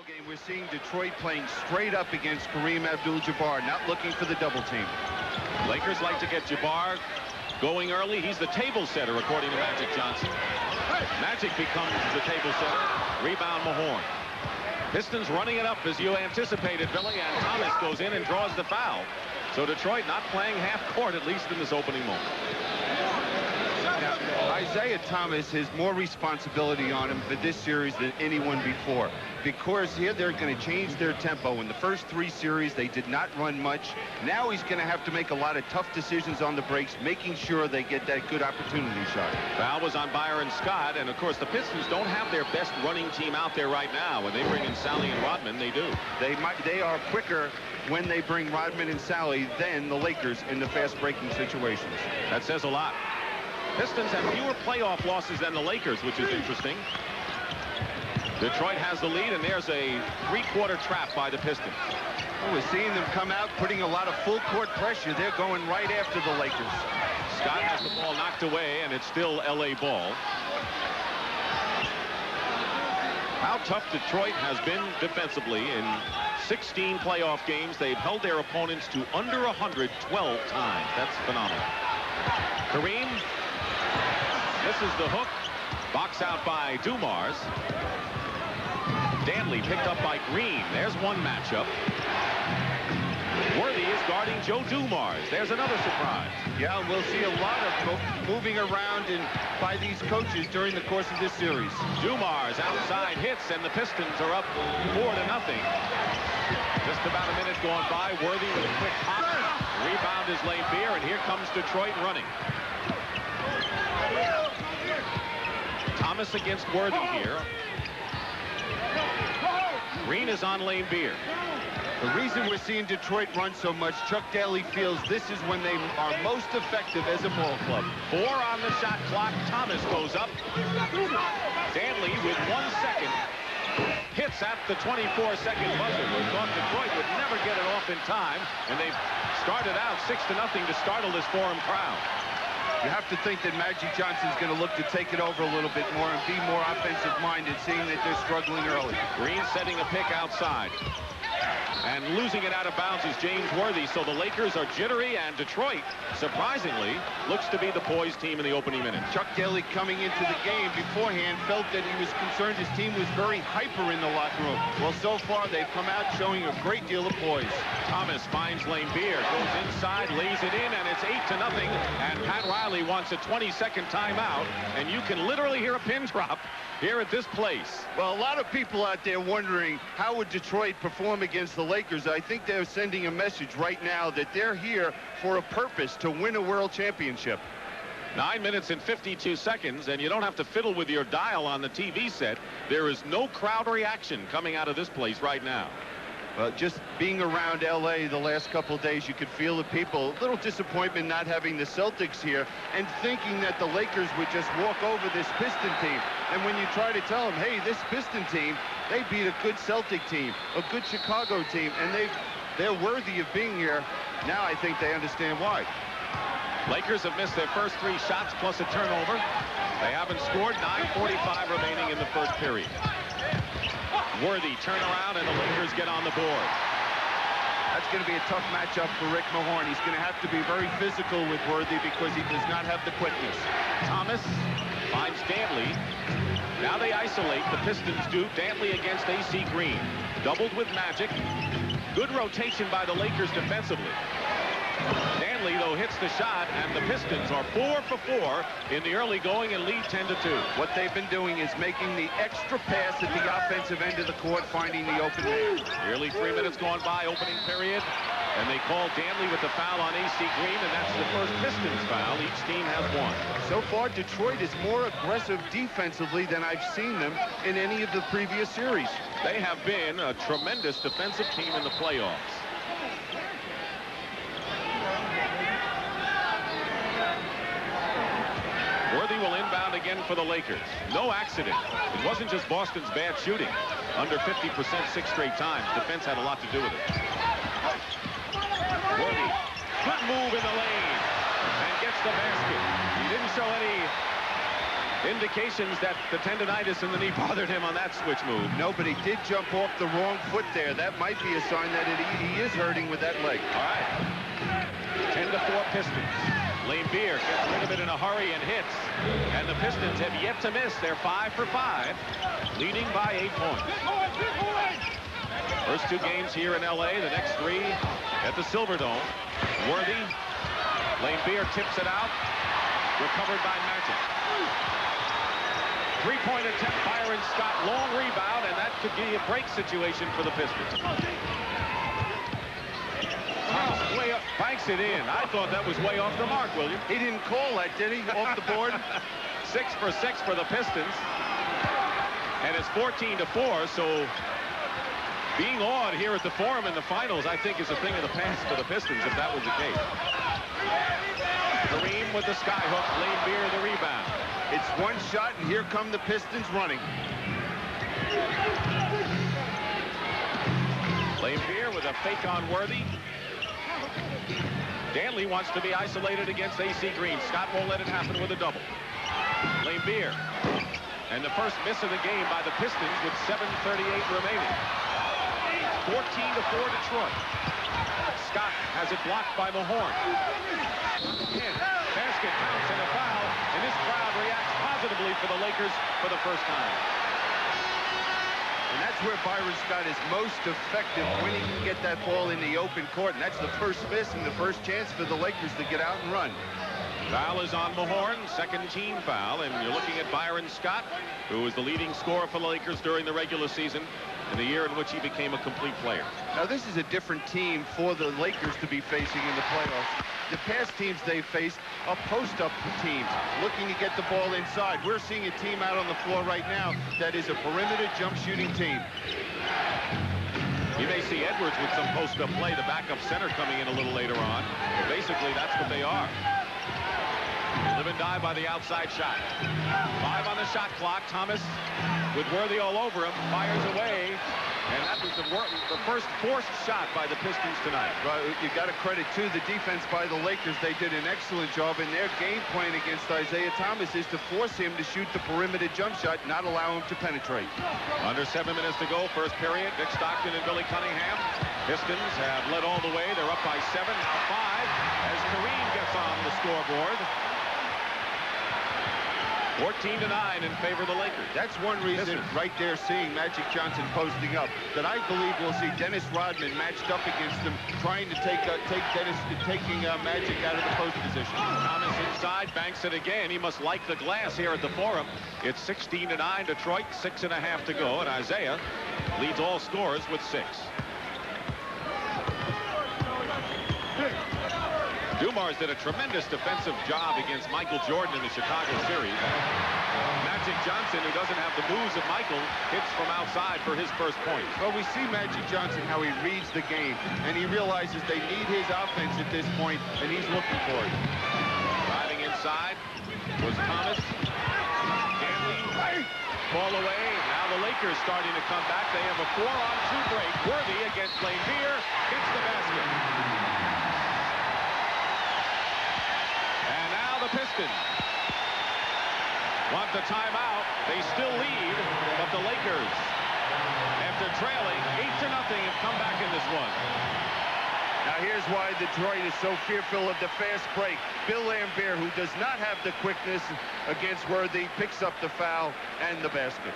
ball game, we're seeing Detroit playing straight up against Kareem Abdul-Jabbar, not looking for the double team. Lakers like to get Jabbar going early. He's the table setter, according to Magic Johnson. Magic becomes the table setter. Rebound Mahorn. Pistons running it up as you anticipated, Billy, and Thomas goes in and draws the foul. So Detroit not playing half court, at least in this opening moment. Now, Isiah Thomas has more responsibility on him for this series than anyone before, because here they're going to change their tempo. In the first 3 series, they did not run much. Now he's going to have to make a lot of tough decisions on the breaks, making sure they get that good opportunity shot. Foul was on Byron Scott, and of course the Pistons don't have their best running team out there right now. When they bring in Sally and Rodman, they do. They are quicker when they bring Rodman and Sally than the Lakers in the fast breaking situations. That says a lot. Pistons have fewer playoff losses than the Lakers, which is interesting. Detroit has the lead, and there's a 3-quarter trap by the Pistons. Oh, we're seeing them come out, putting a lot of full court pressure. They're going right after the Lakers. Scott has the ball knocked away, and it's still L.A. ball. How tough Detroit has been defensively. In 16 playoff games, they've held their opponents to under 100 12 times. That's phenomenal. Kareem misses the hook. Box out by Dumars. Dantley picked up by Green. There's one matchup. Worthy is guarding Joe Dumars. There's another surprise. Yeah, we'll see a lot of moving around by these coaches during the course of this series. Dumars outside hits, and the Pistons are up 4-0. Just about a minute gone by. Worthy with a quick pop. Rebound is Laimbeer, and here comes Detroit running. Thomas against Worthy here. Green is on Laimbeer. The reason we're seeing Detroit run so much, Chuck Daly feels this is when they are most effective as a ball club. 4 on the shot clock. Thomas goes up. Dantley with 1 second hits at the 24-second buzzer. We thought Detroit would never get it off in time, and they've started out 6-0 to startle this Forum crowd. You have to think that Magic Johnson's going to look to take it over a little bit more and be more offensive-minded, seeing that they're struggling early. Green setting a pick outside. And losing it out of bounds is James Worthy. So the Lakers are jittery, and Detroit, surprisingly, looks to be the poised team in the opening minute. Chuck Daly, coming into the game beforehand, felt that he was concerned his team was very hyper in the locker room. Well, so far, they've come out showing a great deal of poise. Thomas finds Laimbeer, goes inside, lays it in, and it's 8-0. And Pat Riley wants a 20-second timeout, and you can literally hear a pin drop here at this place. Well, a lot of people out there wondering how would Detroit perform against the Lakers. I think they're sending a message right now that they're here for a purpose, to win a world championship. 9 minutes and 52 seconds, and you don't have to fiddle with your dial on the TV set. There is no crowd reaction coming out of this place right now. Just being around L.A. the last couple of days, you could feel the people. A little disappointment not having the Celtics here and thinking that the Lakers would just walk over this Piston team. And when you try to tell them, hey, this Piston team, they beat a good Celtic team, a good Chicago team, and they're worthy of being here. Now I think they understand why. Lakers have missed their first 3 shots plus a turnover. They haven't scored. 9:45 remaining in the first period. Worthy turnaround, and the Lakers get on the board. That's going to be a tough matchup for Rick Mahorn. He's going to have to be very physical with Worthy because he does not have the quickness. Thomas finds Dantley. Now they isolate. The Pistons do. Dantley against A.C. Green. Doubled with Magic. Good rotation by the Lakers defensively. Dantley, though, hits the shot, and the Pistons are 4 for 4 in the early going and lead 10-2. What they've been doing is making the extra pass at the offensive end of the court, finding the open man. Nearly 3 minutes gone by, opening period, and they call Dantley with the foul on A.C. Green, and that's the first Pistons foul. Each team has 1. So far, Detroit is more aggressive defensively than I've seen them in any of the previous series. They have been a tremendous defensive team in the playoffs. Worthy will inbound again for the Lakers. No accident. It wasn't just Boston's bad shooting. Under 50% 6 straight times. Defense had a lot to do with it. Worthy, good move in the lane, and gets the basket. He didn't show any indications that the tendonitis in the knee bothered him on that switch move. No, but he did jump off the wrong foot there. That might be a sign that he is hurting with that leg. All right. 10-4 Pistons. Laimbeer gets rid of it in a hurry and hits. And the Pistons have yet to miss. They're 5 for 5, leading by 8 points. First 2 games here in L.A., the next 3 at the Silverdome. Worthy. Laimbeer tips it out. Recovered by Magic. 3-point attempt, Byron Scott, long rebound, and that could be a break situation for the Pistons. Way up, banks it in. I thought that was way off the mark, William. He didn't call that, did he? Off the board? 6 for 6 for the Pistons. And it's 14-4, so being awed here at the Forum in the finals, I think, is a thing of the past for the Pistons, if that was the case. Kareem with the skyhook, Laimbeer the rebound. It's one shot, and here come the Pistons running. Laimbeer with a fake on Worthy. Dantley wants to be isolated against AC Green. Scott won't let it happen with a double. Laimbeer. And the first miss of the game by the Pistons with 7:38 remaining. 14-4 Detroit. Scott has it blocked by Mahorn. Basket counts and a foul, and this crowd reacts positively for the Lakers for the first time. And that's where Byron Scott is most effective, when he can get that ball in the open court. And that's the first miss and the first chance for the Lakers to get out and run. Foul is on Mahorn, second team foul, and you're looking at Byron Scott, who was the leading scorer for the Lakers during the regular season in the year in which he became a complete player. Now, this is a different team for the Lakers to be facing in the playoffs. The past teams they faced are post-up teams looking to get the ball inside. We're seeing a team out on the floor right now that is a perimeter jump shooting team. You may see Edwards with some post-up play, the backup center coming in a little later on. But basically, that's what they are. Live and die by the outside shot. 5 on the shot clock. Thomas with Worthy all over him, fires away. And that was the first forced shot by the Pistons tonight. Well, you got to credit, too, the defense by the Lakers. They did an excellent job, and their game plan against Isiah Thomas is to force him to shoot the perimeter jump shot, not allow him to penetrate. Under 7 minutes to go, first period. Dick Stockton and Billy Cunningham. Pistons have led all the way. They're up by 7, now 5, as Kareem gets on the scoreboard. 14-9 in favor of the Lakers. That's one reason right there, seeing Magic Johnson posting up, that I believe we'll see Dennis Rodman matched up against him, trying to taking Magic out of the post position. Thomas inside, banks it again. He must like the glass here at the Forum. It's 16-9 Detroit, 6.5 to go, and Isiah leads all scorers with 6. Dumars did a tremendous defensive job against Michael Jordan in the Chicago series. Magic Johnson, who doesn't have the moves of Michael, hits from outside for his first point. Well, we see Magic Johnson, how he reads the game, and he realizes they need his offense at this point, and he's looking for it. Driving inside was Thomas. Dantley, ball away. Now the Lakers starting to come back. They have a 4-on-2 break. Worthy against Laimbeer, gets the basket. The Pistons want the timeout. They still lead, but the Lakers, after trailing 8-0, have come back in this one. Now here's why Detroit is so fearful of the fast break. Bill Laimbeer, who does not have the quickness against Worthy, picks up the foul and the basket.